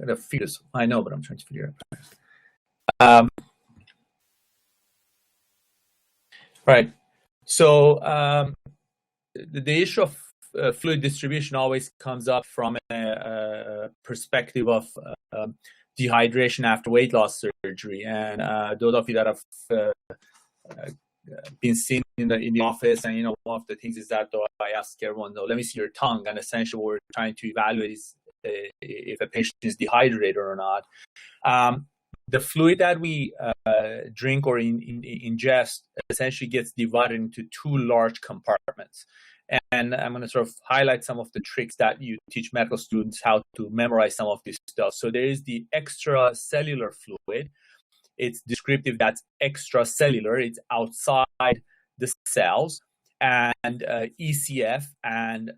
gonna figure this. I know, but I'm trying to figure it out. Right. So the issue of fluid distribution always comes up from a perspective of dehydration after weight loss surgery. And those of you that have been seen in the office, and one of the things is that though I ask everyone, though, let me see your tongue, and essentially what we're trying to evaluate is if a patient is dehydrated or not. The fluid that we drink or ingest essentially gets divided into two large compartments. And I'm going to sort of highlight some of the tricks that you teach medical students how to memorize some of this stuff. So there is the extracellular fluid. It's descriptive, that's extracellular. It's outside the cells. And ECF and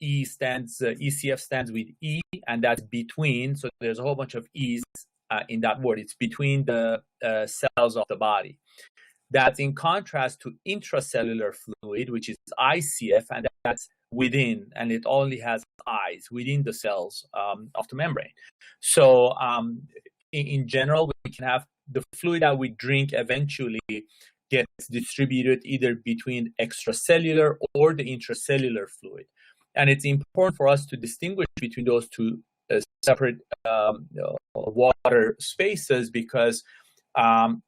ECF stands with E, and that's between. So there's a whole bunch of E's in that word. It's between the cells of the body. That's in contrast to intracellular fluid, which is ICF, and that's within, and it only has eyes within the cells of the membrane. So in general, we can have the fluid that we drink eventually gets distributed either between extracellular or the intracellular fluid. And it's important for us to distinguish between those two separate water spaces, because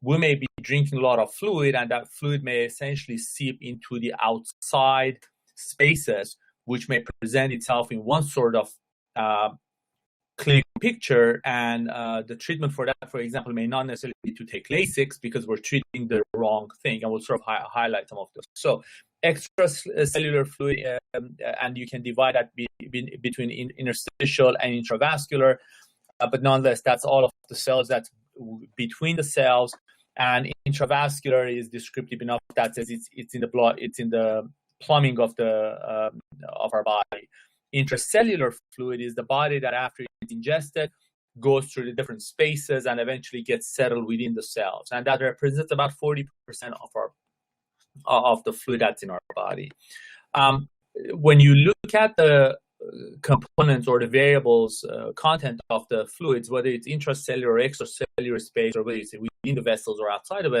we may be drinking a lot of fluid, and that fluid may essentially seep into the outside spaces, which may present itself in one sort of clinical picture. And the treatment for that, for example, may not necessarily be to take Lasix, because we're treating the wrong thing. And we'll sort of highlight some of those. So extracellular fluid, and you can divide that between interstitial and intravascular, but nonetheless, that's all of the cells that's between the cells. And intravascular is descriptive enough that says it's in the blood, it's in the plumbing of our body. Intracellular fluid is the body that after it's ingested goes through the different spaces and eventually gets settled within the cells, and that represents about 40% of the fluid that's in our body. When you look at the components or the variables content of the fluids, whether it's intracellular or extracellular space, or whether it's within the vessels or outside of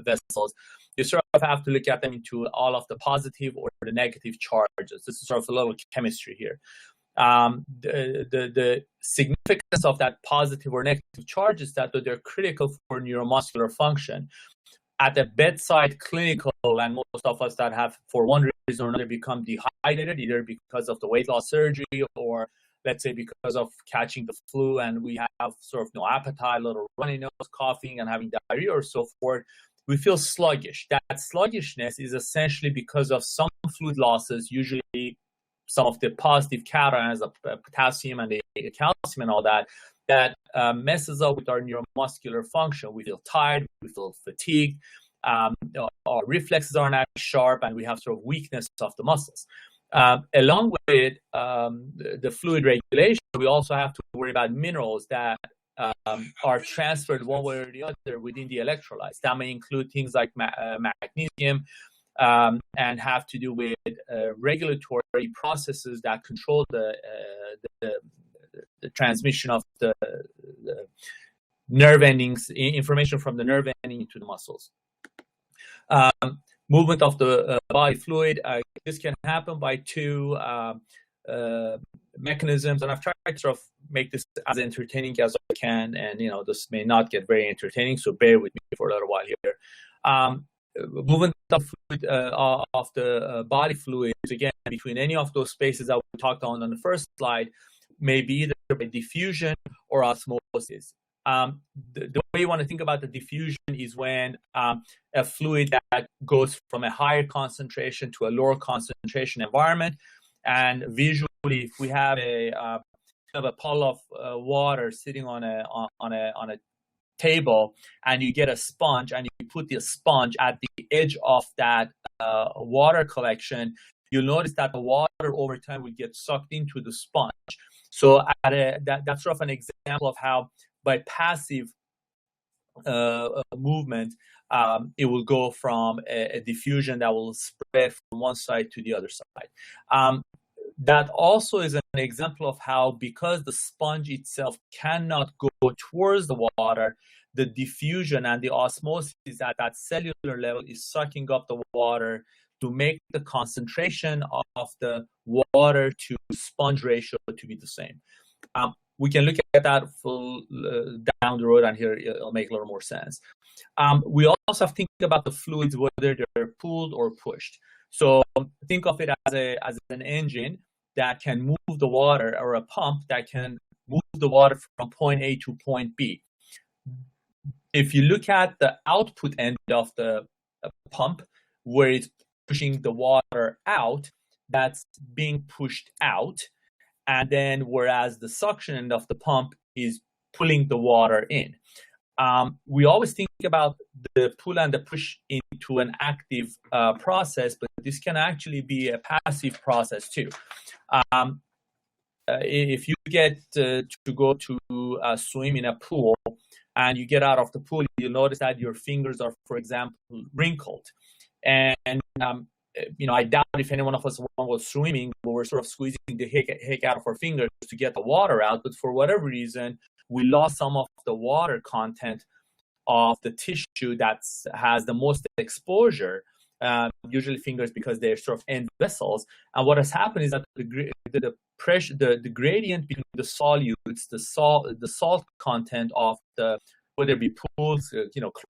vessels, you sort of have to look at them into all of the positive or the negative charges. This is sort of a little chemistry here. The significance of that positive or negative charge is that they're critical for neuromuscular function. At the bedside clinical, and most of us that have, for one reason or another, become dehydrated, either because of the weight loss surgery or let's say because of catching the flu, and we have sort of no appetite, a little runny nose, coughing, and having diarrhea or so forth, we feel sluggish. That sluggishness is essentially because of some fluid losses, usually some of the positive cations of potassium and the calcium and all that, that messes up with our neuromuscular function. We feel tired, we feel fatigued, our reflexes are not sharp, and we have sort of weakness of the muscles. Along with the fluid regulation, we also have to worry about minerals that are transferred one way or the other within the electrolytes. That may include things like magnesium, and have to do with regulatory processes that control the transmission of the nerve endings, information from the nerve ending to the muscles. Movement of the body fluid, this can happen by two mechanisms, and I've tried to sort of make this as entertaining as I can, and this may not get very entertaining, so bear with me for a little while here. Movement of fluid, of the body fluids, again, between any of those spaces that we talked on the first slide, may be either by diffusion or osmosis. The way you want to think about the diffusion is when a fluid that goes from a higher concentration to a lower concentration environment, and visually, if we have a puddle of water sitting on a table, and you get a sponge and you put the sponge at the edge of that water collection, you'll notice that the water over time will get sucked into the sponge. So that's sort of an example of how by passive movement, it will go from a diffusion that will spread from one side to the other side. That also is an example of how, because the sponge itself cannot go towards the water, the diffusion and the osmosis at that cellular level is sucking up the water to make the concentration of the water to sponge ratio to be the same. We can look at that down the road, and here it'll make a little more sense. We also have to think about the fluids, whether they're pulled or pushed. So think of it as an engine that can move the water, or a pump that can move the water from point A to point B. If you look at the output end of the pump, where it's pushing the water out, that's being pushed out. And then whereas the suction end of the pump is pulling the water in. We always think about the pull and the push into an active process, but this can actually be a passive process too. If you get to go to swim in a pool and you get out of the pool, you'll notice that your fingers are, for example, wrinkled. And I doubt if any one of us was swimming, but we're sort of squeezing the heck out of our fingers to get the water out. But for whatever reason, we lost some of the water content of the tissue that has the most exposure, usually fingers, because they're sort of end vessels. And what has happened is that the pressure, the gradient between the solutes, the salt content of whether it be pools,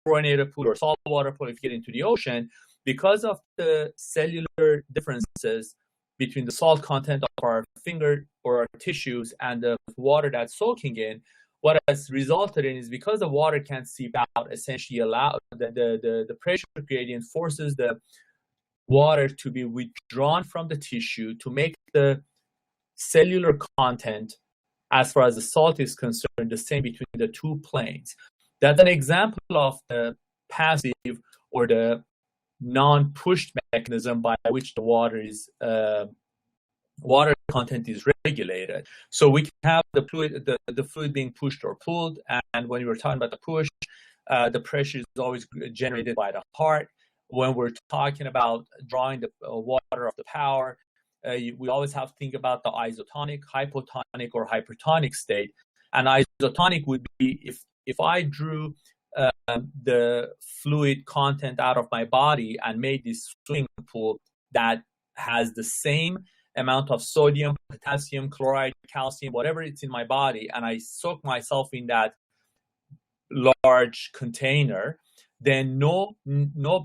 chlorinated pool or saltwater pool, if you get into the ocean, because of the cellular differences between the salt content of our finger or our tissues and the water that's soaking in, what has resulted in is, because the water can't seep out, essentially the pressure gradient forces the water to be withdrawn from the tissue to make the cellular content, as far as the salt is concerned, the same between the two planes. That's an example of the passive or the non-pushed mechanism by which the water content is regulated. So we can have the fluid being pushed or pulled, and when we're talking about the push, the pressure is always generated by the heart. When we're talking about drawing the water off the power, we always have to think about the isotonic, hypotonic, or hypertonic state. And isotonic would be if I drew the fluid content out of my body and made this swimming pool that has the same amount of sodium, potassium, chloride, calcium, whatever it's in my body, and I soak myself in that large container, then no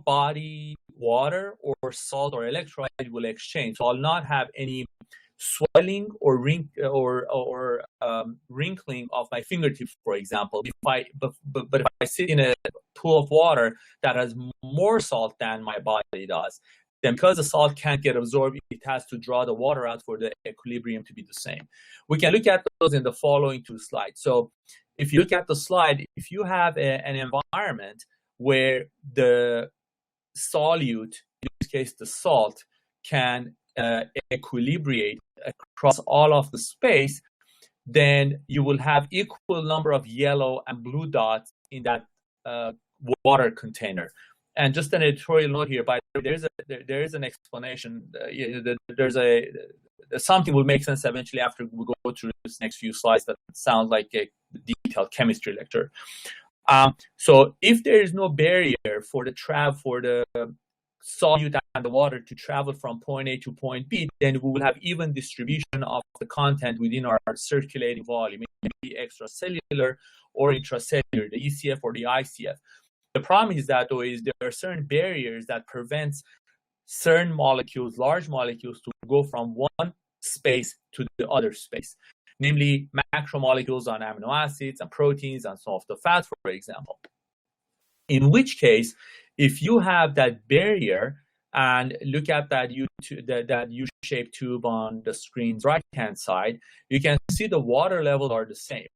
body water or salt or electrolyte will exchange. So I'll not have any swelling or wrinkling of my fingertips, for example. But if I sit in a pool of water that has more salt than my body does, then because the salt can't get absorbed, it has to draw the water out for the equilibrium to be the same. We can look at those in the following two slides. So if you look at the slide, if you have an environment where the solute, in this case the salt, can equilibrate across all of the space, then you will have equal number of yellow and blue dots in that water container. And just an editorial note here, but there is an explanation. There's something will make sense eventually after we go through this next few slides that sounds like a detailed chemistry lecture. So if there is no barrier for the solute and the water to travel from point A to point B, then we will have even distribution of the content within our circulating volume. It may be extracellular or intracellular, the ECF or the ICF. The problem is that, though, there are certain barriers that prevents certain molecules, large molecules, to go from one space to the other space, namely macromolecules on amino acids and proteins and some of the fats, for example. In which case, if you have that barrier and look at that U-shaped tube on the screen's right-hand side, you can see the water levels are the same.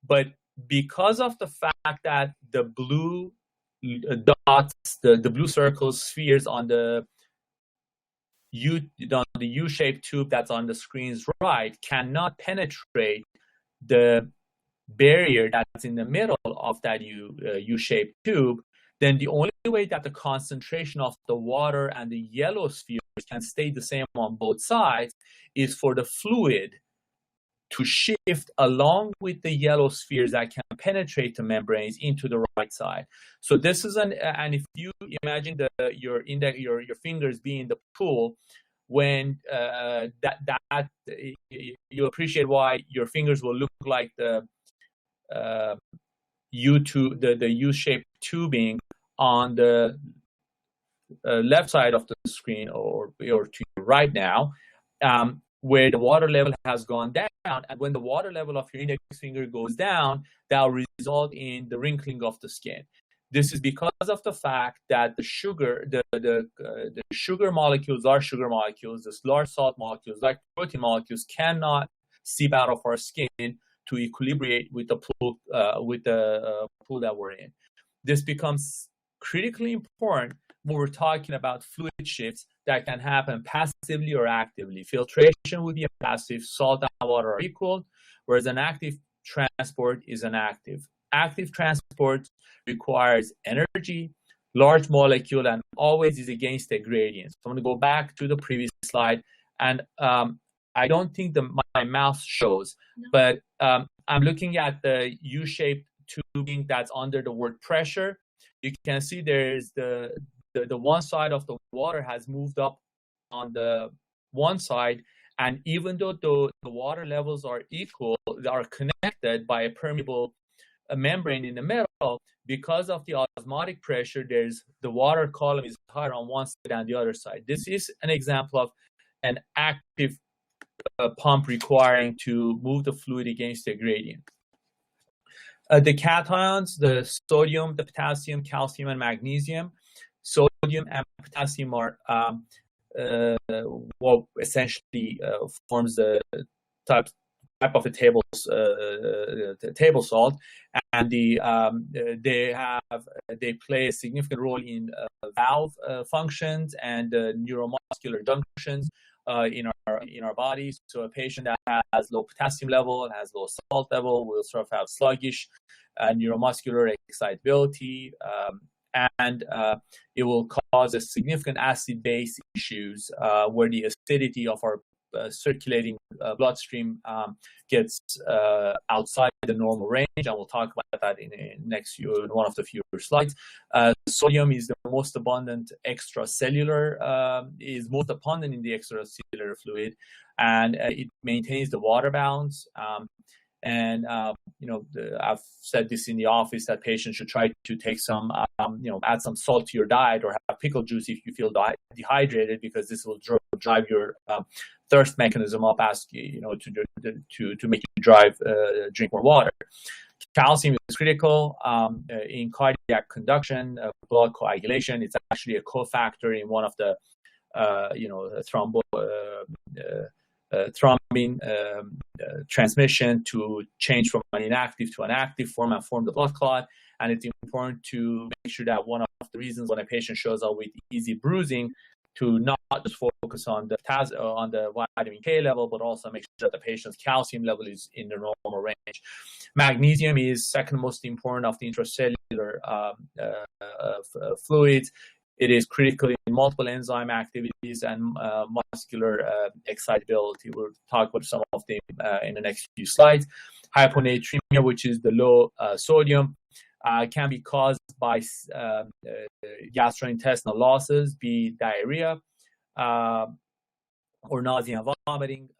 But because of the fact that the blue dots, the blue circles, spheres on the U-shaped tube that's on the screen's right cannot penetrate the barrier that's in the middle of that U-shaped tube, then the only way that the concentration of the water and the yellow spheres can stay the same on both sides is for the fluid to shift along with the yellow spheres that can penetrate the membranes into the right side. So this is and if you imagine your fingers being in the pool, when you appreciate why your fingers will look like the U-shaped tubing on the left side of the screen or to your right now, where the water level has gone down. And when the water level of your index finger goes down, that will result in the wrinkling of the skin. This is because of the fact that the sugar molecules, large sugar molecules, the large salt molecules, like protein molecules, cannot seep out of our skin to equilibrate with the pool that we're in. This becomes critically important when we're talking about fluid shifts that can happen passively or actively. Filtration would be a passive, salt and water are equal, whereas an active transport is an active. Active transport requires energy, large molecule, and always is against a gradient. So I'm going to go back to the previous slide, and I don't think my mouse shows, but I'm looking at the U-shaped tubing that's under the word pressure. You can see there's the one side of the water has moved up on the one side, and even though the water levels are equal, they are connected by a permeable membrane in the middle. Because of the osmotic pressure, the water column is higher on one side than the other side. This is an example of an active pump requiring to move the fluid against the gradient. The cations, the sodium, the potassium, calcium, and magnesium. Sodium and potassium are what essentially forms the type of a table salt, and they play a significant role in valve functions and neuromuscular junctions in our bodies. So a patient that has low potassium level, has low salt level, will sort of have sluggish neuromuscular excitability, and it will cause a significant acid-base issues where the acidity of our circulating bloodstream gets outside the normal range, and we'll talk about that in one of the future slides. Sodium is the most abundant extracellular, is most abundant in the extracellular fluid, and it maintains the water balance. I've said this in the office that patients should try to take some, add some salt to your diet, or have pickle juice if you feel dehydrated, because this will drive your thirst mechanism up, to make you drink more water. Calcium is critical in cardiac conduction, blood coagulation. It's actually a cofactor in one of the, thrombin transmission to change from an inactive to an active form and form the blood clot. And it's important to make sure that one of the reasons when a patient shows up with easy bruising, to not just focus on the vitamin K level, but also make sure that the patient's calcium level is in the normal range. Magnesium is second most important of the intracellular fluids. It is critical in multiple enzyme activities and muscular excitability. We'll talk about some of them in the next few slides. Hyponatremia, which is the low sodium, can be caused by gastrointestinal losses, be diarrhea or nausea and vomiting,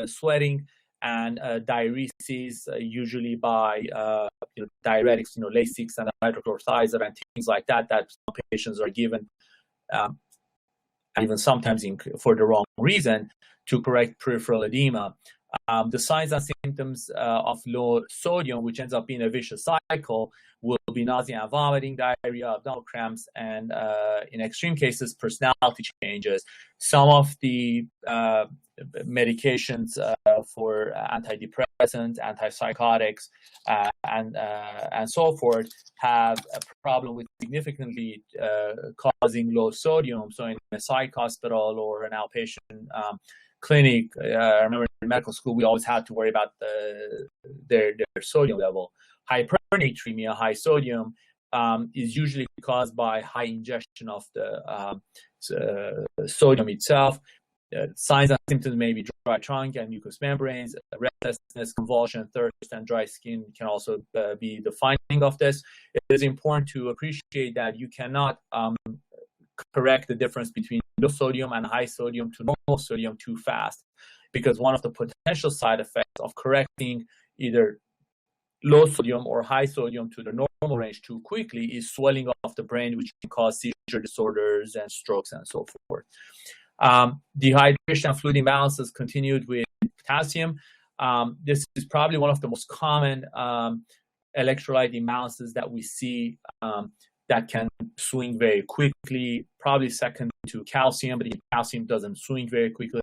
sweating, and diuresis, usually by diuretics, Lasix and hydrochlorothiazide and things like that some patients are given, and even sometimes for the wrong reason, to correct peripheral edema. The signs and symptoms of low sodium, which ends up being a vicious cycle, will be nausea and vomiting, diarrhea, abdominal cramps, and in extreme cases, personality changes. Some of the medications for antidepressants, antipsychotics, and so forth have a problem with significantly causing low sodium. So in a psych hospital or an outpatient clinic, I remember in medical school, we always had to worry about their sodium level. Hypernatremia, high sodium, is usually caused by high ingestion of the sodium itself. Signs and symptoms may be dry trunk and mucous membranes, restlessness, convulsion, thirst, and dry skin can also be the finding of this. It is important to appreciate that you cannot correct the difference between low sodium and high sodium to normal sodium too fast, because one of the potential side effects of correcting either low sodium or high sodium to the normal range too quickly is swelling of the brain, which can cause seizure disorders and strokes and so forth. Dehydration and fluid imbalances continued with potassium. This is probably one of the most common electrolyte imbalances that we see that can swing very quickly, probably second to calcium, but calcium doesn't swing very quickly.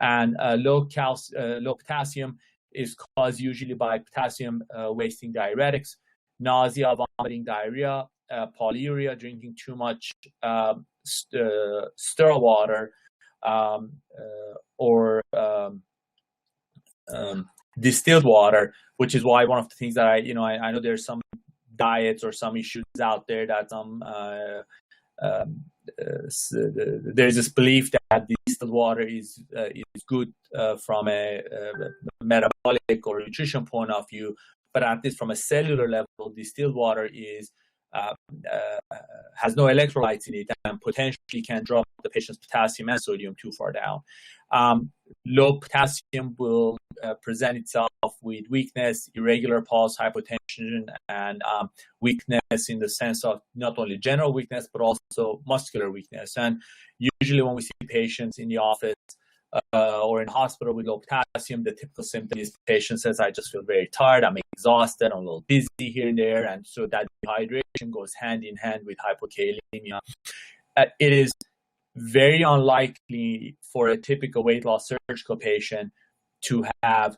And low potassium is caused usually by potassium wasting diuretics, nausea, vomiting, diarrhea, polyuria, drinking too much sterile water, or distilled water, which is why one of the things that I know there's some diets or some issues out there that there's this belief that distilled water is good from a metabolic or nutrition point of view, but at least from a cellular level, distilled water has no electrolytes in it and potentially can drop the patient's potassium and sodium too far down. Low potassium will present itself with weakness, irregular pulse, hypotension, and weakness in the sense of not only general weakness, but also muscular weakness. And usually when we see patients in the office or in hospital with low potassium, the typical symptom is the patient says, I just feel very tired, I'm exhausted, I'm a little dizzy here and there. And so that dehydration goes hand in hand with hypocalcemia. It is very unlikely for a typical weight loss surgical patient to have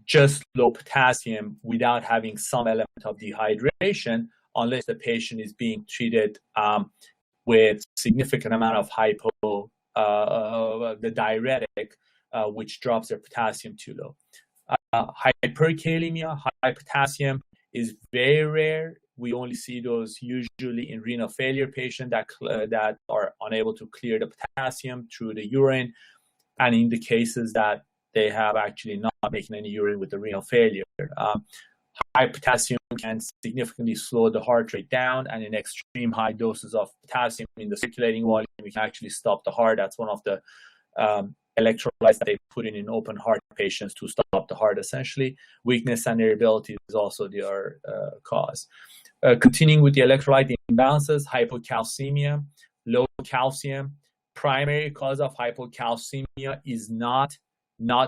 just low potassium without having some element of dehydration, unless the patient is being treated with significant amount of the diuretic, which drops their potassium too low. Hypercalcemia, high potassium, is very rare. We only see those usually in renal failure patients that are unable to clear the potassium through the urine, and in the cases that they have actually not making any urine with the renal failure. High potassium can significantly slow the heart rate down, and in extreme high doses of potassium in the circulating volume, we can actually stop the heart. That's one of the electrolytes that they put in open heart patients to stop the heart, essentially. Weakness and irritability is also their cause. Continuing with the electrolyte imbalances, hypocalcemia, low calcium. Primary cause of hypocalcemia is not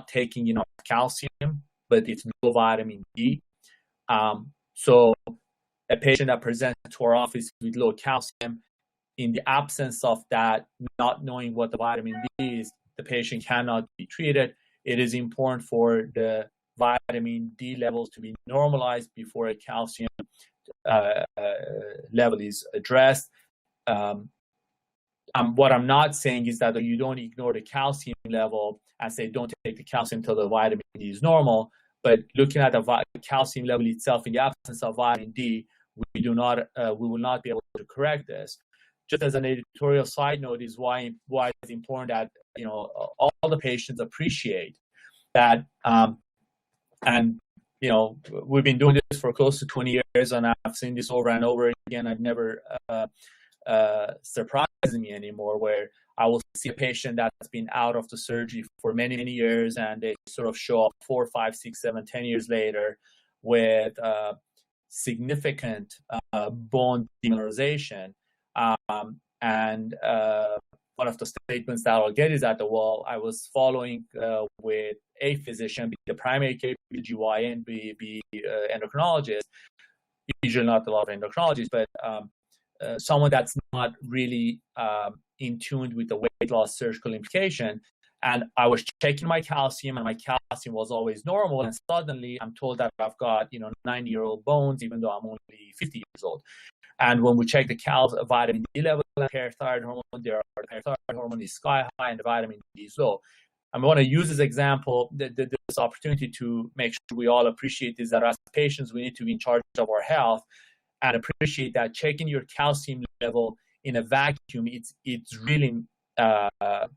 taking enough calcium, but it's low vitamin D. So a patient that presents to our office with low calcium, in the absence of that, not knowing what the vitamin D is, the patient cannot be treated. It is important for the vitamin D levels to be normalized before a calcium level is addressed. What I'm not saying is that you don't ignore the calcium level and say don't take the calcium until the vitamin D is normal. But looking at the calcium level itself in the absence of vitamin D, we will not be able to correct this. Just as an editorial side note is why it's important that all the patients appreciate that. And we've been doing this for close to 20 years, and I've seen this over and over again. I've never surprises me anymore, where I will see a patient that's been out of the surgery for many, many years, and they sort of show up 4, 5, 6, 7, 10 years later with significant bone demineralization. And one of the statements that I'll get is that, well, I was following with a physician, be the primary care, be GYN, be endocrinologist, usually not a lot of endocrinologists, but someone that's not really in tune with the weight loss surgical implication. And I was checking my calcium, and my calcium was always normal. And suddenly I'm told that I've got 90-year-old bones, even though I'm only 50 years old. And when we check the vitamin D level and parathyroid hormone, the parathyroid hormone is sky high and the vitamin D is low. I want to use this example, this opportunity to make sure we all appreciate this, that as patients, we need to be in charge of our health. and appreciate that checking your calcium level in a vacuum, it's really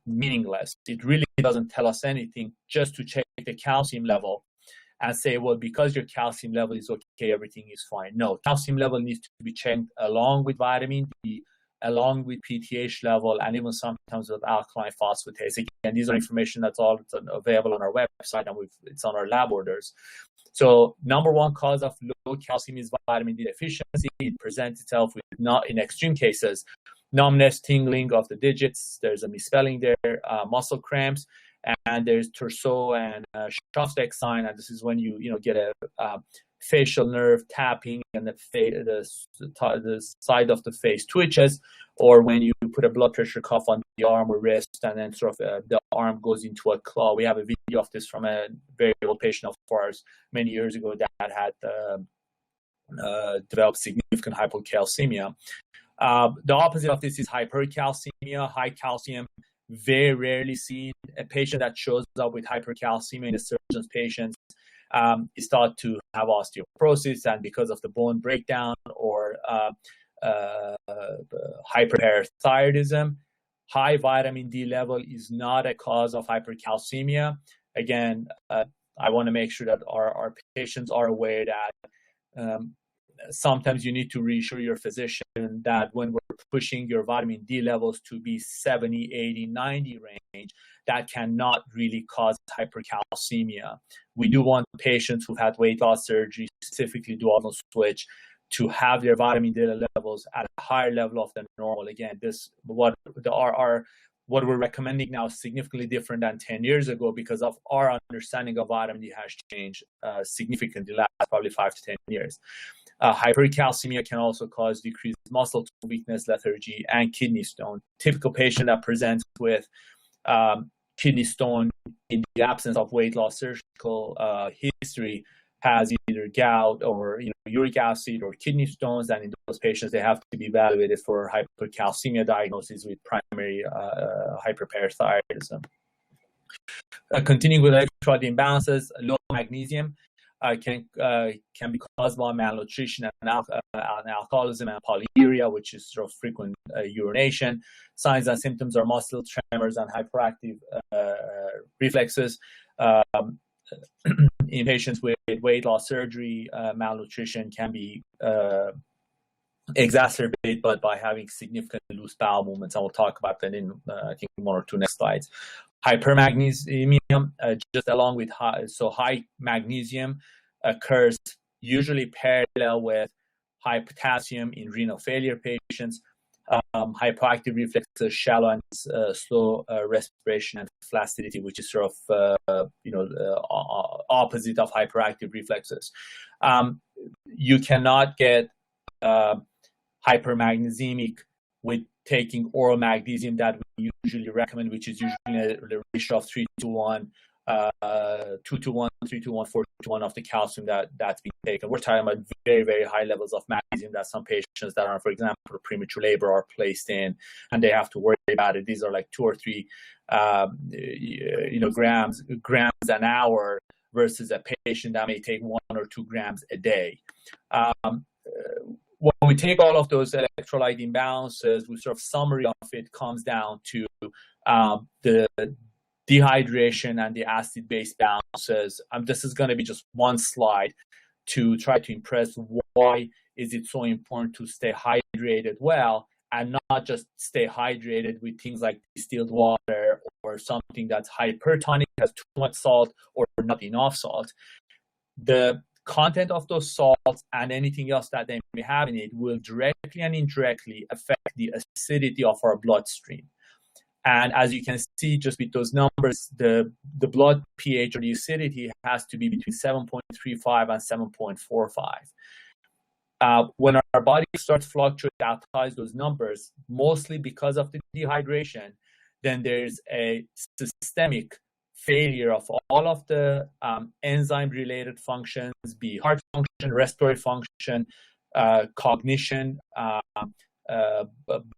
meaningless. It really doesn't tell us anything just to check the calcium level and say, well, because your calcium level is okay, everything is fine. No, calcium level needs to be checked along with vitamin D, along with PTH level, and even sometimes with alkaline phosphatase. Again, these are information that's all available on our website, and it's on our lab orders. So number one cause of low calcium is vitamin D deficiency. It presents itself with, not in extreme cases, numbness, tingling of the digits. There's a misspelling there, muscle cramps, and there's torso and Schaffteck sign. And this is when you get a facial nerve tapping and the side of the face twitches, or when you put a blood pressure cuff on the arm or wrist, and then sort of the arm goes into a claw. We have a video of this from a very old patient of ours many years ago that had developed significant hypocalcemia. The opposite of this is hypercalcemia, high calcium. Very rarely seen. A patient that shows up with hypercalcemia in a surgeon's patients is thought to have osteoporosis, and because of the bone breakdown or hyperparathyroidism. High vitamin D level is not a cause of hypercalcemia. Again, I want to make sure that our patients are aware that sometimes you need to reassure your physician that when we're pushing your vitamin D levels to be 70, 80, 90 range, that cannot really cause hypercalcemia. We do want patients who've had weight loss surgery, specifically duodenal switch, to have their vitamin D levels at a higher level of the normal. Again, what we're recommending now is significantly different than 10 years ago because of our understanding of vitamin D has changed significantly last probably 5 to 10 years. Hypercalcemia can also cause decreased muscle weakness, lethargy, and kidney stone. Typical patient that presents with kidney stone in the absence of weight loss surgical history has either gout or uric acid or kidney stones, and in those patients they have to be evaluated for hypercalcemia diagnosis with primary hyperparathyroidism. Continuing with electrolyte imbalances, low magnesium can be caused by malnutrition and alcoholism and polyuria, which is sort of frequent urination. Signs and symptoms are muscle tremors and hyperactive reflexes. In patients with weight loss surgery, malnutrition can be exacerbated by having significant loose bowel movements. I will talk about that in I think 1 or 2 next slides. Hypermagnesium, just along with high magnesium occurs usually parallel with high potassium in renal failure patients. Hypoactive reflexes, shallow and slow respiration, and flaccidity, which is sort of opposite of hyperactive reflexes. You cannot get hypermagnesiemic with taking oral magnesium that we usually recommend, which is usually a ratio of 3-to-1, 2-to-1, 3-to-1, 4-to-1 of the calcium that's being taken. We're talking about very, very high levels of magnesium that some patients that are, for example, premature labor are placed in, and they have to worry about it. These are like 2 or 3 grams an hour versus a patient that may take 1 or 2 grams a day. When we take all of those electrolyte imbalances, we sort of summary of it comes down to the dehydration and the acid-base balances. This is going to be just one slide to try to impress why is it so important to stay hydrated well and not just stay hydrated with things like distilled water or something that's hypertonic, has too much salt or not enough salt. The content of those salts and anything else that they may have in it will directly and indirectly affect the acidity of our bloodstream. And as you can see, just with those numbers, the blood pH or the acidity has to be between 7.35 and 7.45. When our body starts fluctuating outside those numbers, mostly because of the dehydration, then there's a systemic failure of all of the enzyme-related functions, be heart function, respiratory function, cognition,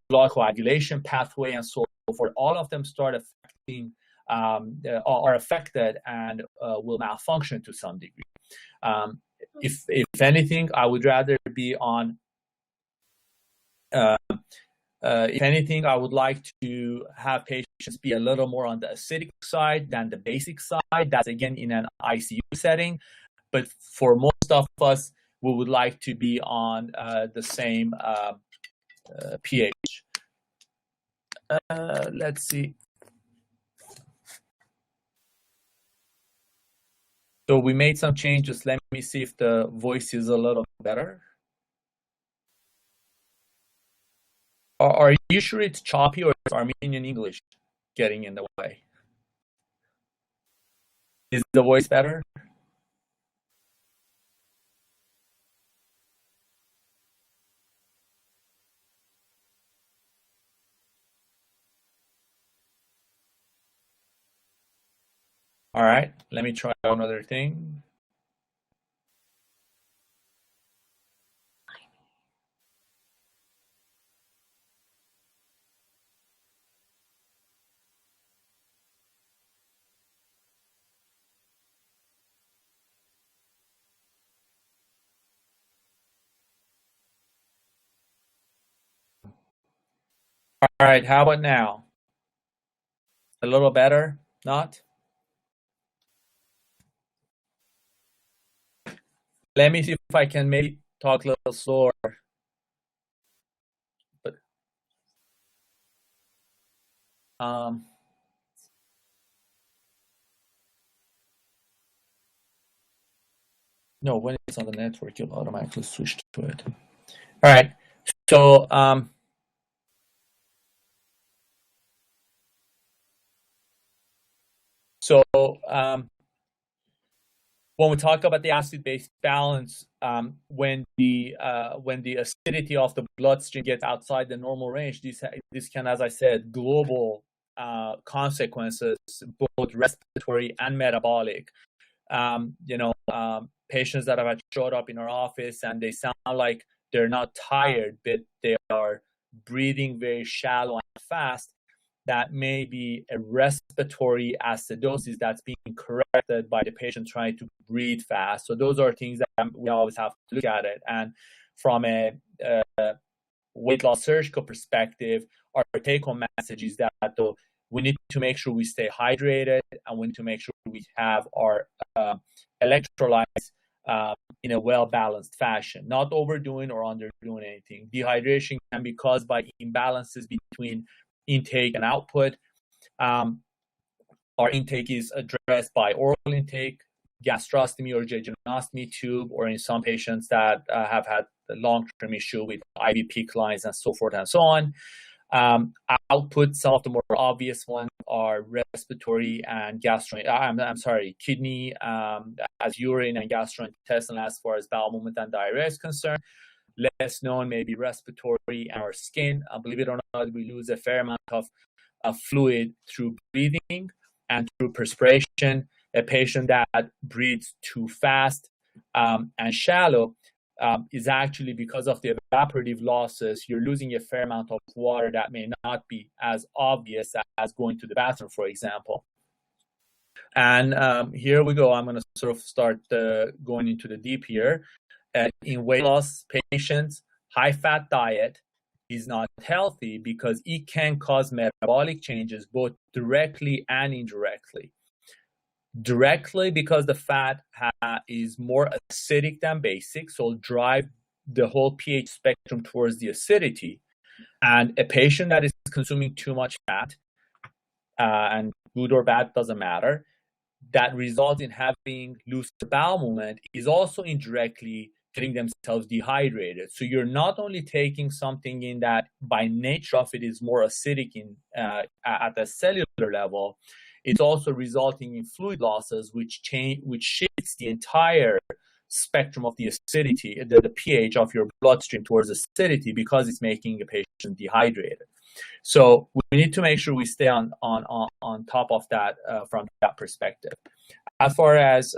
blood coagulation pathway, and so forth. All of them start affecting, are affected and will malfunction to some degree. If anything, I would rather be on If anything, I would like to have patients be a little more on the acidic side than the basic side. That's again in an ICU setting. But for most of us, we would like to be on the same pH. Let's see. So we made some changes. Let me see if the voice is a little better. Are you sure it's choppy, or is Armenian English getting in the way? Is the voice better? All right, let me try another thing. All right, how about now? A little better? Not? Let me see if I can maybe talk a little slower. But no, when it's on the network, you'll automatically switch to it. All right. So when we talk about the acid-base balance, when the acidity of the bloodstream gets outside the normal range, this can, as I said, global consequences, both respiratory and metabolic. Patients that have showed up in our office and they sound like they're not tired, but they are breathing very shallow and fast. That may be a respiratory acidosis that's being corrected by the patient trying to breathe fast. So those are things that we always have to look at it. And from a weight loss surgical perspective, our take-home message is that though we need to make sure we stay hydrated, and we need to make sure we have our electrolytes in a well-balanced fashion, not overdoing or underdoing anything. Dehydration can be caused by imbalances between intake and output. Our intake is addressed by oral intake, gastrostomy or jejunostomy tube, or in some patients that have had a long-term issue with IV PICC lines and so forth and so on. Output, some of the more obvious ones are respiratory and kidney, as urine and gastrointestinal as far as bowel movement and diarrhea is concerned. Less known maybe respiratory and our skin. Believe it or not, we lose a fair amount of fluid through breathing and through perspiration. A patient that breathes too fast and shallow is actually, because of the evaporative losses, you're losing a fair amount of water that may not be as obvious as going to the bathroom, for example. And here we go. I'm going to sort of start going into the deep here. In weight loss patients, high-fat diet is not healthy because it can cause metabolic changes both directly and indirectly. Directly because the fat is more acidic than basic, so it'll drive the whole pH spectrum towards the acidity. And a patient that is consuming too much fat, and good or bad doesn't matter, that results in having looser bowel movement is also indirectly getting themselves dehydrated. So you're not only taking something in that by nature of it is more acidic at the cellular level, it's also resulting in fluid losses, which shifts the entire spectrum of the acidity, the pH of your bloodstream towards acidity, because it's making a patient dehydrated. So we need to make sure we stay on top of that from that perspective. As far as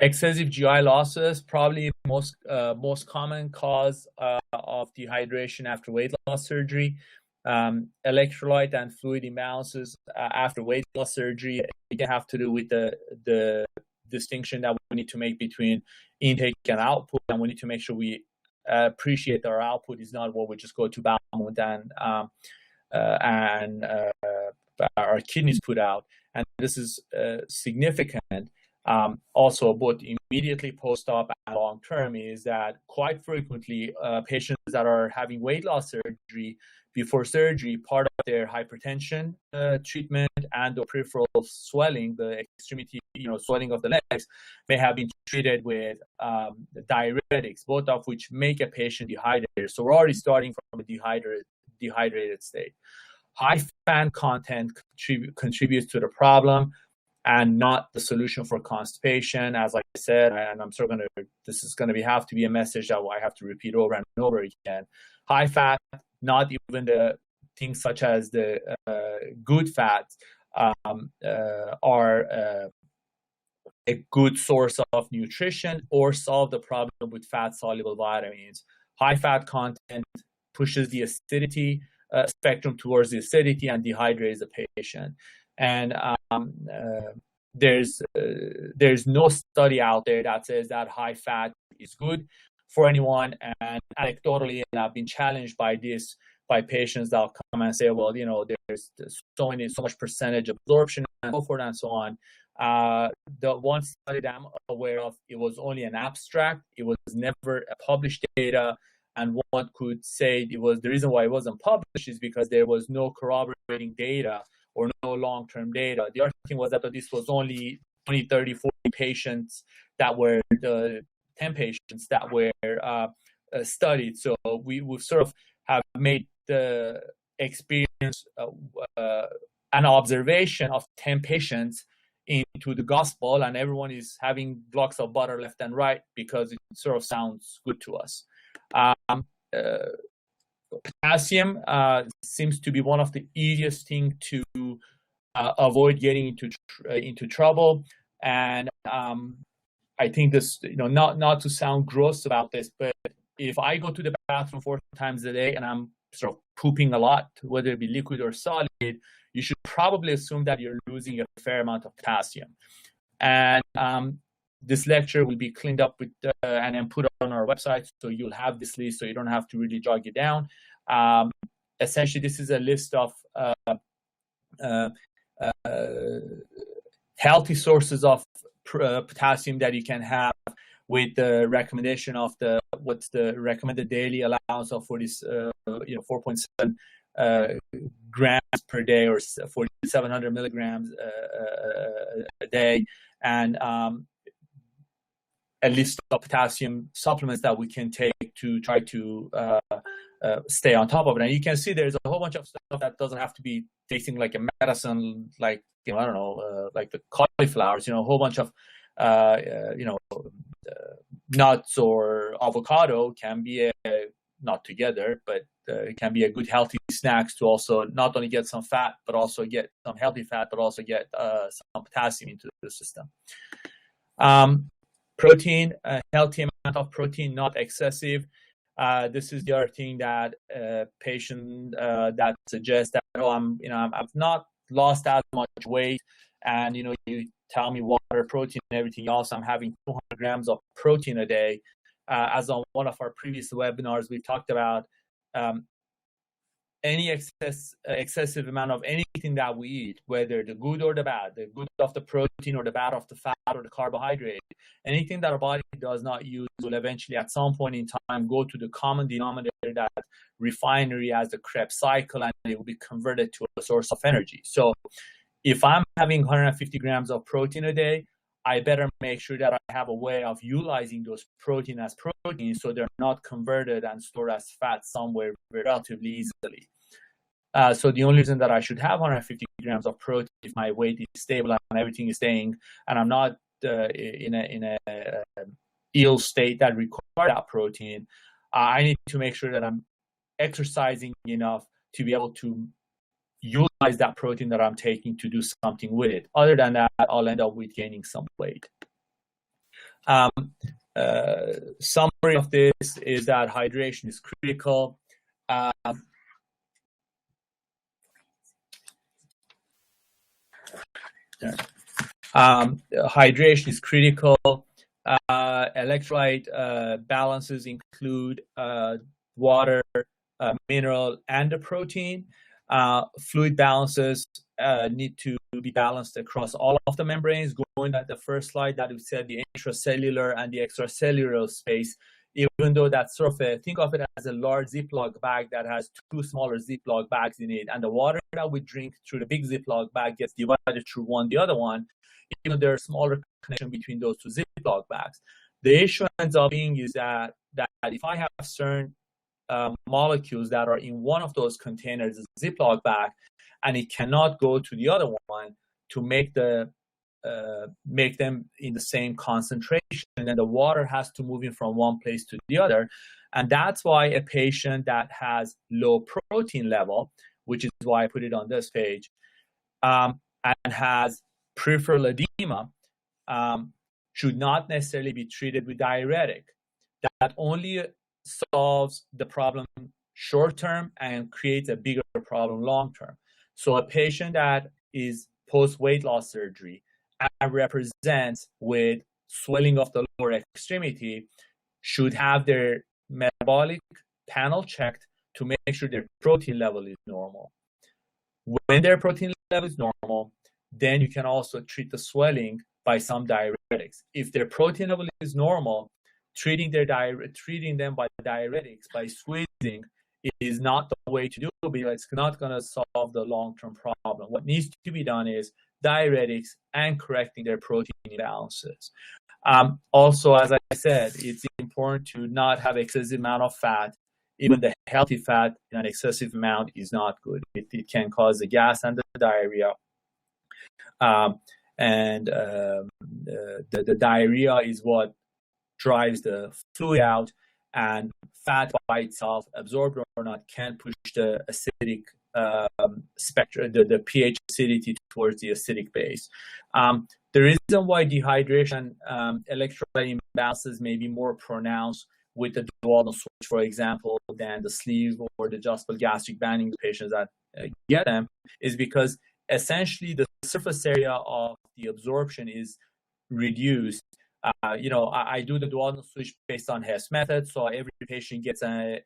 excessive GI losses, probably most common cause of dehydration after weight loss surgery. Electrolyte and fluid imbalances after weight loss surgery. It have to do with the distinction that we need to make between intake and output, and we need to make sure we appreciate our output is not what we just go to bowel movement and our kidneys put out. And this is significant. Also, both immediately post-op and long-term, is that quite frequently patients that are having weight loss surgery, before surgery, part of their hypertension treatment and the peripheral swelling, the extremity, swelling of the legs, may have been treated with diuretics, both of which make a patient dehydrated. So we're already starting from a dehydrated state. High fat content contributes to the problem and not the solution for constipation. As I said, and I'm sort of this is going to have to be a message that I have to repeat over and over again. High fat, not even the things such as the good fats are a good source of nutrition or solve the problem with fat-soluble vitamins. High fat content pushes the acidity spectrum towards the acidity and dehydrates the patient. And there's no study out there that says that high fat is good for anyone. And anecdotally, and I've been challenged by this by patients that'll come and say, well, there's so much percentage absorption and so forth and so on. The one study that I'm aware of, it was only an abstract. It was never a published data. And one could say the reason why it wasn't published is because there was no corroborating data or no long-term data. The other thing was that this was only 20, 30, 40 patients that were the 10 patients that were studied. So we sort of have made the experience an observation of 10 patients into the gospel, and everyone is having blocks of butter left and right because it sort of sounds good to us. Potassium seems to be one of the easiest thing to avoid getting into trouble. And I think this, not to sound gross about this, but if I go to the bathroom 4 times a day and I'm sort of pooping a lot, whether it be liquid or solid, you should probably assume that you're losing a fair amount of potassium. And this lecture will be cleaned up with and then put on our website, so you'll have this list, so you don't have to really jog it down. Essentially, this is a list of healthy sources of potassium that you can have, with the recommendation of what's the recommended daily allowance of 4.7 grams per day, or 4,700 milligrams a day, and a list of potassium supplements that we can take to try to stay on top of it. And you can see there's a whole bunch of stuff that doesn't have to be tasting like a medicine, like, I don't know, like the cauliflowers, a whole bunch of, nuts or avocado can be not together, but it can be a good healthy snacks to also not only get some fat, but also get some healthy fat, but also get some potassium into the system. Protein, a healthy amount of protein, not excessive. This is the other thing that patient that suggests that, I've not lost that much weight, and you tell me water, protein, and everything else. I'm having 200 grams of protein a day. As on one of our previous webinars, we talked about any excessive amount of anything that we eat, whether the good or the bad, the good of the protein or the bad of the fat or the carbohydrate, anything that our body does not use will eventually at some point in time go to the common denominator, that refinery as the Krebs cycle, and it will be converted to a source of energy. So if I'm having 150 grams of protein a day, I better make sure that I have a way of utilizing those protein as protein, so they're not converted and stored as fat somewhere relatively easily. So the only reason that I should have 150 grams of protein, if my weight is stable and everything is staying, and I'm not in a ill state that requires that protein, I need to make sure that I'm exercising enough to be able to utilize that protein that I'm taking to do something with it. Other than that, I'll end up with gaining some weight. Summary of this is that hydration is critical. Hydration is critical. Electrolyte balances include water, mineral, and the protein. Fluid balances need to be balanced across all of the membranes. Going at the first slide that we said, the intracellular and the extracellular space, even though that's sort of think of it as a large Ziploc bag that has two smaller Ziploc bags in it, and the water that we drink through the big Ziploc bag gets divided through the other one, even though there's smaller connection between those two Ziploc bags. The issue ends up being is that if I have certain molecules that are in one of those containers, a Ziploc bag, and it cannot go to the other one to make them in the same concentration, and then the water has to move in from one place to the other. And that's why a patient that has low protein level, which is why I put it on this page, and has peripheral edema, should not necessarily be treated with diuretic. That only solves the problem short term and creates a bigger problem long term. So a patient that is post weight loss surgery and represents with swelling of the lower extremity should have their metabolic panel checked to make sure their protein level is normal. When their protein level is normal, then you can also treat the swelling by some diuretics. If their protein level is normal, treating them by diuretics, by squeezing, is not the way to do it, because it's not going to solve the long-term problem. What needs to be done is diuretics and correcting their protein imbalances. Also, as I said, it's important to not have excessive amount of fat. Even the healthy fat in an excessive amount is not good. It can cause the gas and the diarrhea. The diarrhea is what drives the fluid out, and fat by itself, absorbed or not, can push the acidic spectrum, the pH acidity towards the acidic base. The reason why dehydration, electrolyte imbalances may be more pronounced with the duodenal switch, for example, than the sleeve or the adjustable gastric banding patients that get them, is because essentially the surface area of the absorption is reduced. I do the duodenal switch based on Hess method, so every patient gets a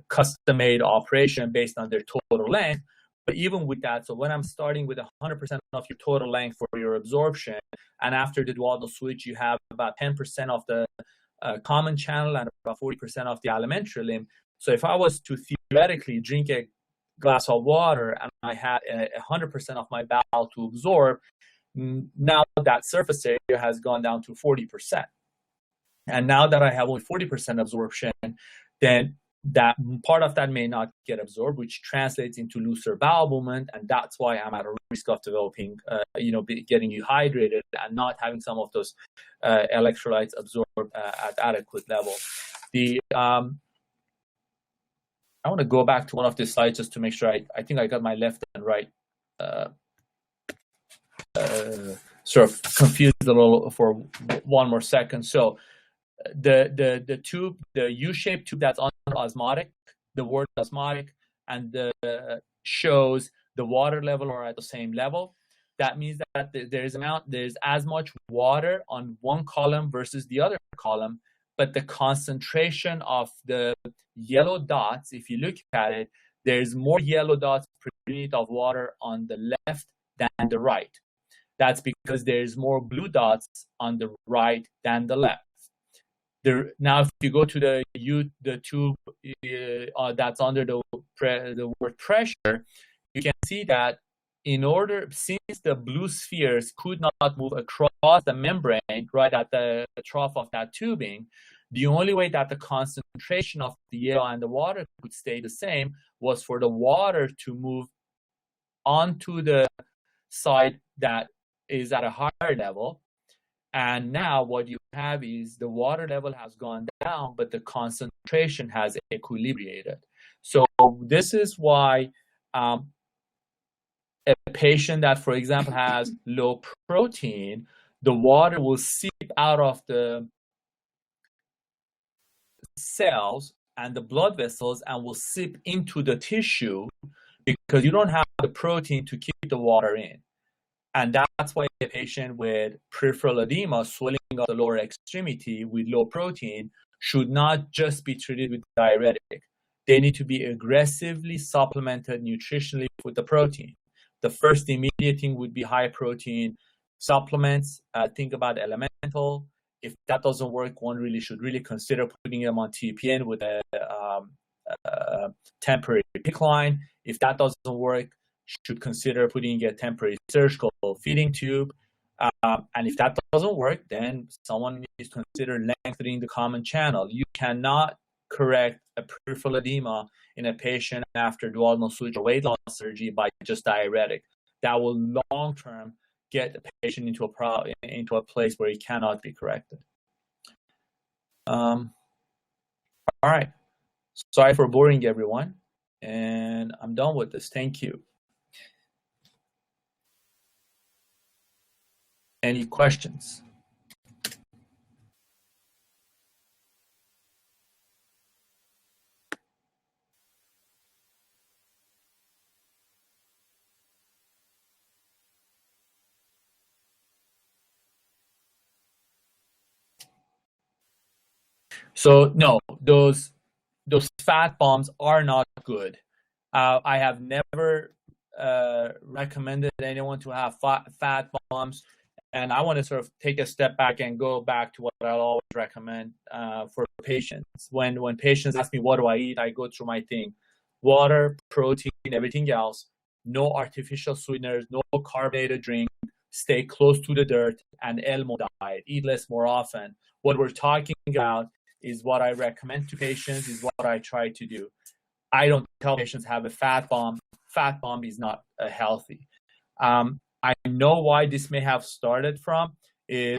custom-made operation based on their total length. But even with that, so when I'm starting with 100% of your total length for your absorption, and after the duodenal switch, you have about 10% of the common channel and about 40% of the alimentary limb. So if I was to theoretically drink a glass of water and I had 100% of my bowel to absorb, now that surface area has gone down to 40%. And now that I have only 40% absorption, then that part of that may not get absorbed, which translates into looser bowel movement, and that's why I'm at a risk of developing, getting dehydrated and not having some of those electrolytes absorbed at adequate level. I want to go back to one of the slides just to make sure I think I got my left and right sort of confused a little for one more second. So the tube, the U-shaped tube that's osmotic, the word osmotic, and shows the water level are at the same level. That means that there's as much water on one column versus the other column, but the concentration of the yellow dots, if you look at it, there's more yellow dots per unit of water on the left than the right. That's because there's more blue dots on the right than the left. Now, if you go to the tube that's under the word pressure, you can see that since the blue spheres could not move across the membrane right at the trough of that tubing, the only way that the concentration of the yellow and the water could stay the same was for the water to move onto the side that is at a higher level. And now what you have is the water level has gone down, but the concentration has equilibrated. So this is why a patient that, for example, has low protein, the water will seep out of the cells and the blood vessels and will seep into the tissue because you don't have the protein to keep the water in. And that's why a patient with peripheral edema, swelling of the lower extremity with low protein, should not just be treated with diuretic. They need to be aggressively supplemented nutritionally with the protein. The first immediate thing would be high protein supplements. Think about elemental. If that doesn't work, one should really consider putting them on TPN with a temporary PICC line. If that doesn't work, should consider putting a temporary surgical feeding tube. And if that doesn't work, then someone needs to consider lengthening the common channel. You cannot correct a peripheral edema in a patient after duodenal switch or weight loss surgery by just diuretic. That will long-term get the patient into a place where he cannot be corrected. All right. Sorry for boring everyone, and I'm done with this. Thank you. Any questions? So no, those fat bombs are not good. I have never recommended anyone to have fat bombs. And I want to sort of take a step back and go back to what I'll always recommend for patients. When patients ask me, what do I eat? I go through my thing. Water, protein, everything else. No artificial sweeteners, no carbonated drink. Stay close to the dirt, and ELMO diet. Eat less more often. What we're talking about is what I recommend to patients, is what I try to do. I don't tell patients have a fat bomb. Fat bomb is not healthy. I know why this may have started from is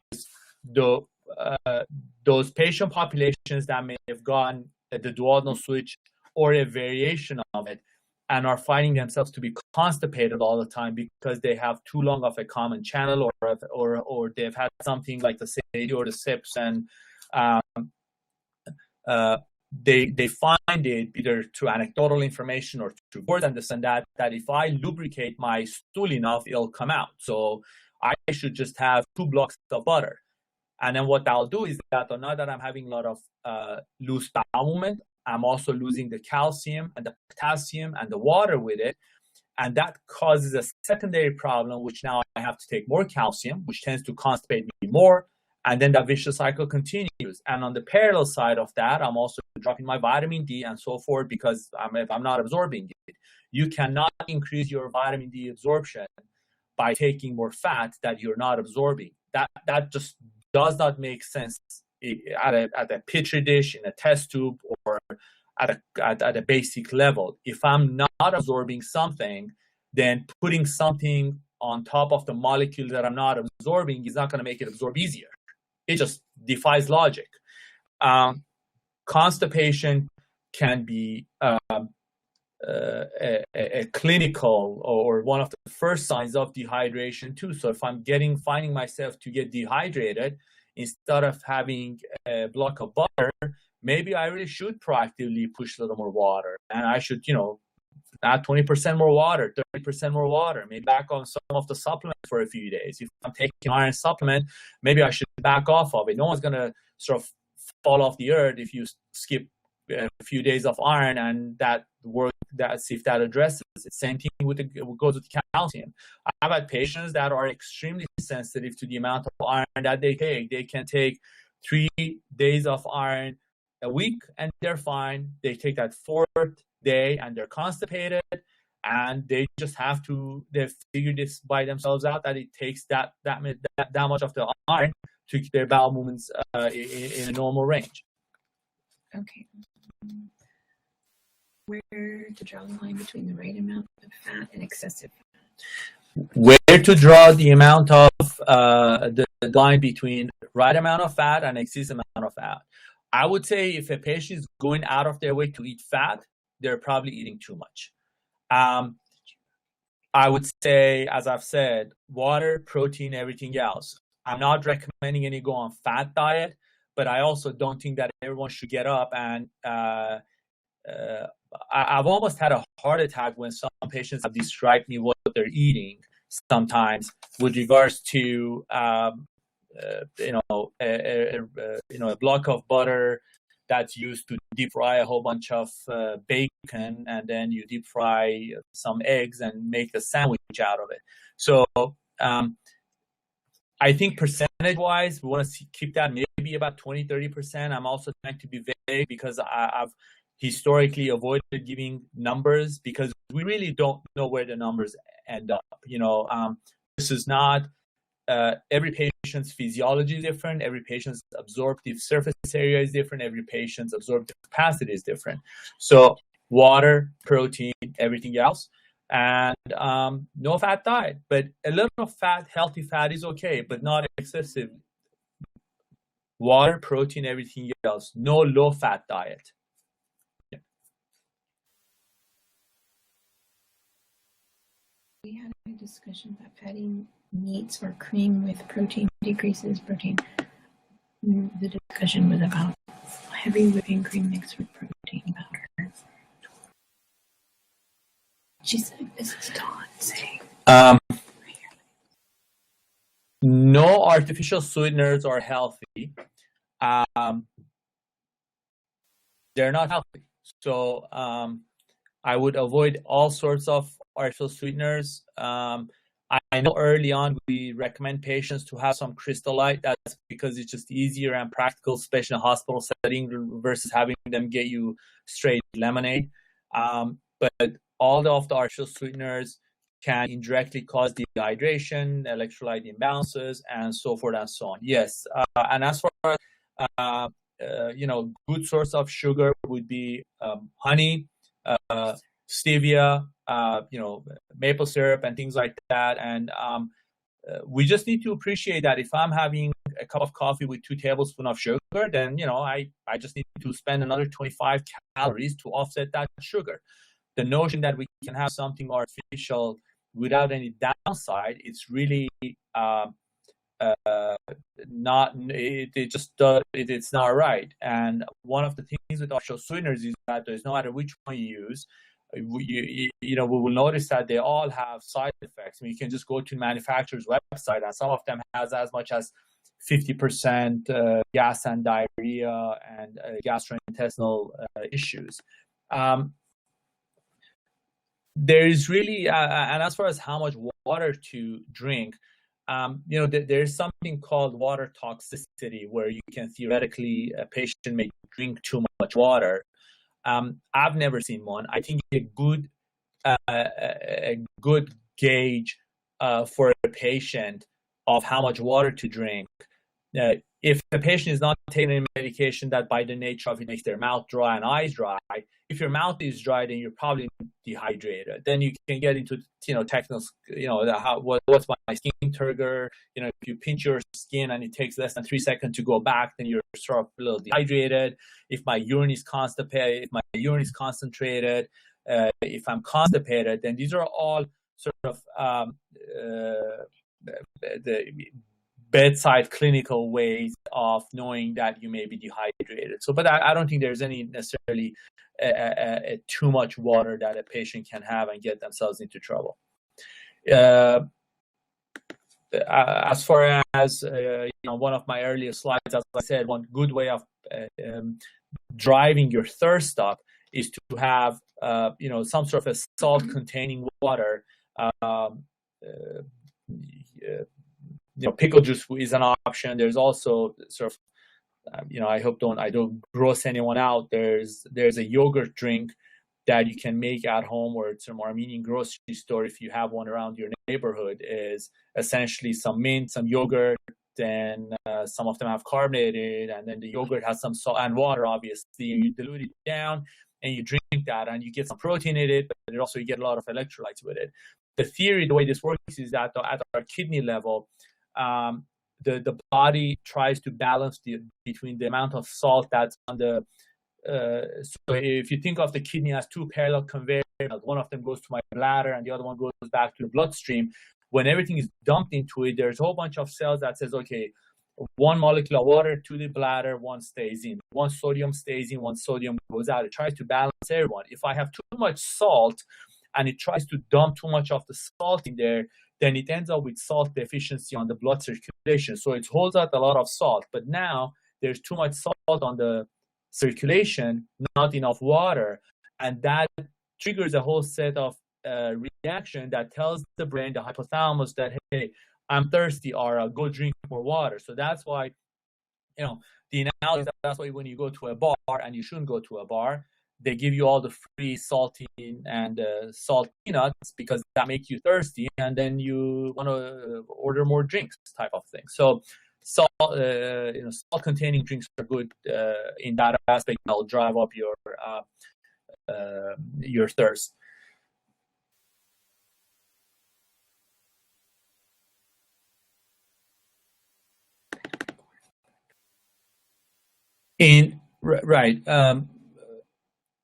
those patient populations that may have gotten the duodenal switch or a variation of it and are finding themselves to be constipated all the time because they have too long of a common channel or they've had something like the SAD or the SIPS, and they find it either through anecdotal information or through word understand that if I lubricate my stool enough, it'll come out. So I should just have 2 blocks of butter. And then what I'll do is that now that I'm having a lot of loose bowel movement, I'm also losing the calcium and the potassium and the water with it. And that causes a secondary problem, which now I have to take more calcium, which tends to constipate me more. And then that vicious cycle continues. And on the parallel side of that, I'm also dropping my vitamin D and so forth because I'm not absorbing it. You cannot increase your vitamin D absorption by taking more fat that you're not absorbing. That just does not make sense at a petri dish, in a test tube, or at a basic level. If I'm not absorbing something, then putting something on top of the molecule that I'm not absorbing is not going to make it absorb easier. It just defies logic. Constipation can be a clinical or one of the first signs of dehydration too. So if I'm finding myself to get dehydrated, instead of having a block of butter, maybe I really should proactively push a little more water, and I should, add 20% more water, 30% more water, maybe back on some of the supplements for a few days. If I'm taking iron supplement, maybe I should back off of it. No one's going to sort of fall off the earth if you skip a few days of iron, and see if that addresses it. Same thing goes with calcium. I've had patients that are extremely sensitive to the amount of iron that they take. They can take 3 days of iron a week and they're fine. They take that 4th day and they're constipated, and they just have to figure this by themselves out, that it takes that much of the iron to keep their bowel movements in a normal range. Okay. Where to draw the line between the right amount of fat and excessive fat? Where to draw the amount of the line between right amount of fat and excessive amount of fat? I would say if a patient is going out of their way to eat fat, they're probably eating too much. I would say, as I've said, water, protein, everything else. I'm not recommending any go on fat diet, but I also don't think that everyone should get up and I've almost had a heart attack when some patients have described me what they're eating sometimes with regards to a block of butter that's used to deep fry a whole bunch of bacon, and then you deep fry some eggs and make a sandwich out of it. So I think percentage-wise, we want to keep that maybe about 20-30%. I'm also trying to be vague because I've historically avoided giving numbers because we really don't know where the numbers end up. This is not every patient's physiology is different. Every patient's absorptive surface area is different. Every patient's absorptive capacity is different. So water, protein, everything else. And no fat diet, but a little of fat, healthy fat is okay, but not excessive. Water, protein, everything else. No low fat diet. Yeah. We had a discussion that fatty meats or cream with protein decreases protein. The discussion was about heavy whipping cream mixed with protein powder. She said, "This is Dawn saying." No artificial sweeteners are healthy. They're not healthy. So I would avoid all sorts of artificial sweeteners. I know early on we recommend patients to have some crystallite. That's because it's just easier and practical, especially in a hospital setting, versus having them get you straight lemonade. But all of the artificial sweeteners can indirectly cause dehydration, electrolyte imbalances, and so forth and so on. Yes, and as far as good source of sugar would be honey, stevia, maple syrup, and things like that. And we just need to appreciate that if I'm having a cup of coffee with 2 tablespoons of sugar, then I just need to spend another 25 calories to offset that sugar. The notion that we can have something artificial without any downside, it's really not. It's not right. And one of the things with artificial sweeteners is that no matter which one you use, we will notice that they all have side effects. I mean, you can just go to the manufacturer's website, and some of them has as much as 50% gas and diarrhea and gastrointestinal issues. There is really, and as far as how much water to drink, there's something called water toxicity, where you can theoretically, a patient may drink too much water. I've never seen one. I think a good gauge for a patient of how much water to drink. If the patient is not taking any medication that by the nature of it makes their mouth dry and eyes dry, if your mouth is dry, then you're probably dehydrated. Then you can get into technical, what's my skin turgor? If you pinch your skin and it takes less than 3 seconds to go back, then you're sort of a little dehydrated. If my urine is constipated, if my urine is concentrated, if I'm constipated, then these are all sort of the bedside clinical ways of knowing that you may be dehydrated. So, but I don't think there's any necessarily too much water that a patient can have and get themselves into trouble. As far as one of my earlier slides, as I said, one good way of driving your thirst up is to have some sort of a salt-containing water. Pickle juice is an option. There's also sort of, I don't gross anyone out. There's a yogurt drink that you can make at home, or it's an Armenian grocery store, if you have one around your neighborhood, is essentially some mint, some yogurt, then some of them have carbonated, and then the yogurt has some salt and water, obviously. You dilute it down and you drink that, and you get some protein in it, but also you get a lot of electrolytes with it. The theory, the way this works is that at our kidney level, the body tries to balance between the amount of salt that's on the so if you think of the kidney as 2 parallel conveyors, one of them goes to my bladder and the other one goes back to the bloodstream. When everything is dumped into it, there's a whole bunch of cells that says, okay, 1 molecule of water to the bladder, 1 stays in, 1 sodium stays in, 1 sodium goes out. It tries to balance everyone. If I have too much salt and it tries to dump too much of the salt in there, then it ends up with salt deficiency on the blood circulation. So it holds out a lot of salt, but now there's too much salt on the circulation, not enough water, and that triggers a whole set of reaction that tells the brain, the hypothalamus, that, hey, I'm thirsty, or go drink more water. So that's why, the analogy, that's why when you go to a bar, and you shouldn't go to a bar, they give you all the free saltine and salt peanuts, because that make you thirsty, and then you want to order more drinks, type of thing. So salt-containing drinks are good in that aspect. They'll drive up your thirst. Right.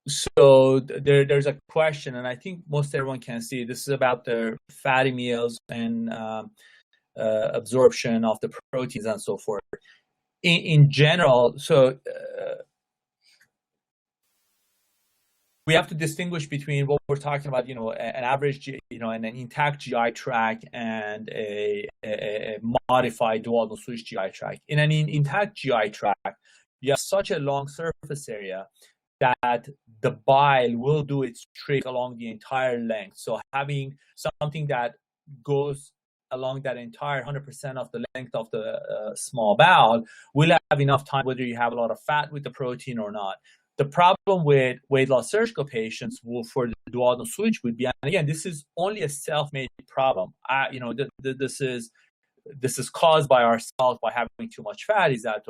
So there's a question, and I think most everyone can see. This is about the fatty meals and absorption of the proteins and so forth. In general, so we have to distinguish between what we're talking about, an average, and an intact GI tract, and a modified duodenal switch GI tract. In an intact GI tract, you have such a long surface area that the bile will do its trick along the entire length. So having something that goes along that entire 100% of the length of the small bowel will have enough time, whether you have a lot of fat with the protein or not. The problem with weight loss surgical patients for the duodenal switch would be, and again, this is only a self-made problem. This is caused by ourselves by having too much fat. Is that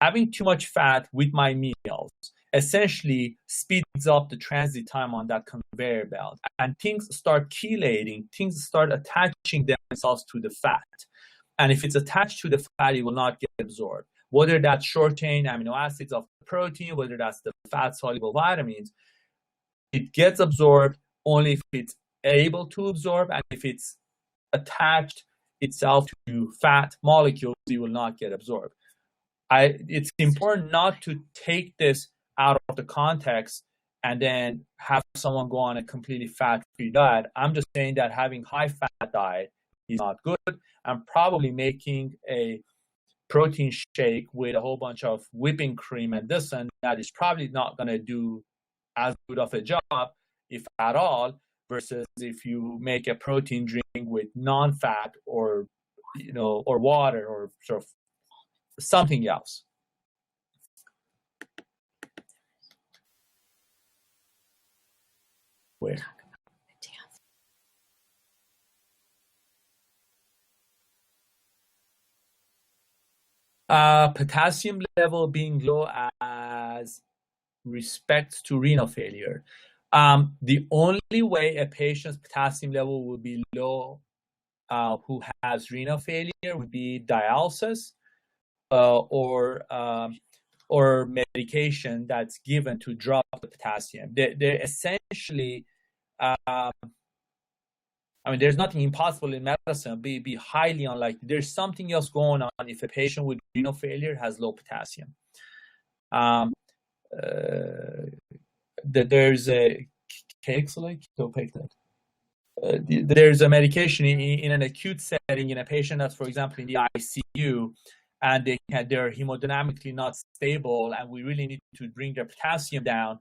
having too much fat with my meals essentially speeds up the transit time on that conveyor belt, and things start chelating, things start attaching themselves to the fat. And if it's attached to the fat, it will not get absorbed. Whether that's short-chain amino acids of the protein, whether that's the fat-soluble vitamins, it gets absorbed only if it's able to absorb, and if it's attached itself to fat molecules, it will not get absorbed. It's important not to take this out of the context and then have someone go on a completely fat-free diet. I'm just saying that having high-fat diet is not good. I'm probably making a protein shake with a whole bunch of whipping cream and this and that is probably not going to do as good of a job, if at all, versus if you make a protein drink with non-fat or water or sort of something else. Where? Potassium level being low as respects to renal failure. The only way a patient's potassium level will be low who has renal failure would be dialysis or medication that's given to drop the potassium. They're essentially, there's nothing impossible in medicine, be highly unlikely. There's something else going on if a patient with renal failure has low potassium. There's a there's a medication in an acute setting in a patient that's, for example, in the ICU, and they're hemodynamically not stable, and we really need to bring their potassium down.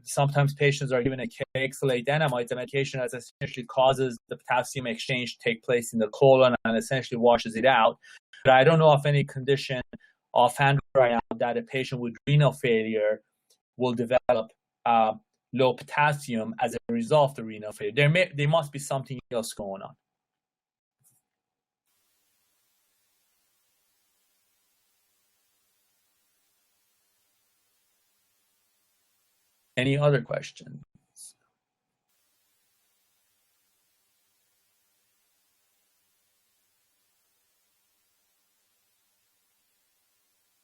Sometimes patients are given a K-Xylate enema. It's a medication that essentially causes the potassium exchange to take place in the colon and essentially washes it out. But I don't know of any condition offhand right now that a patient with renal failure will develop low potassium as a result of the renal failure. There must be something else going on. Any other questions?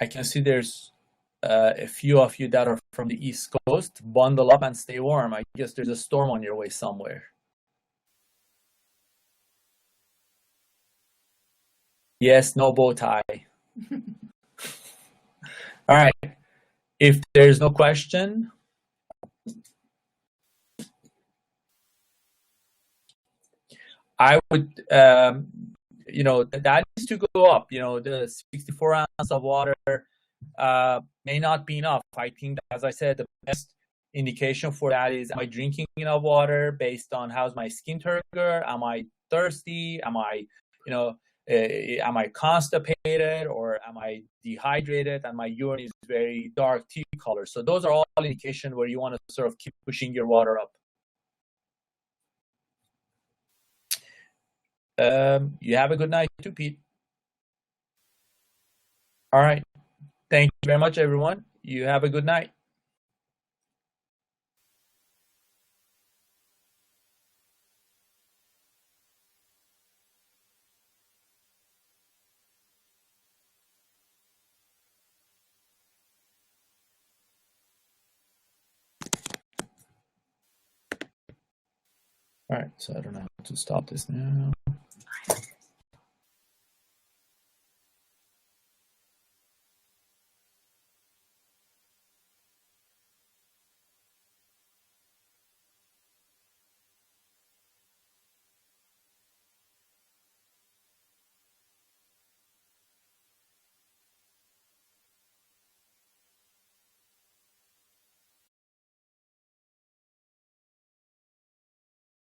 I can see there's a few of you that are from the East Coast. Bundle up and stay warm. I guess there's a storm on your way somewhere. Yes, no bow tie. All right. If there's no question, I would, that needs to go up. The 64 ounces of water may not be enough. I think, as I said, the best indication for that is, am I drinking enough water based on how's my skin turgor? Am I thirsty? Am I constipated, or am I dehydrated and my urine is very dark tea color? So those are all indications where you want to sort of keep pushing your water up. You have a good night too, Pete. All right. Thank you very much, everyone. You have a good night. All right, so I don't know how to stop this now.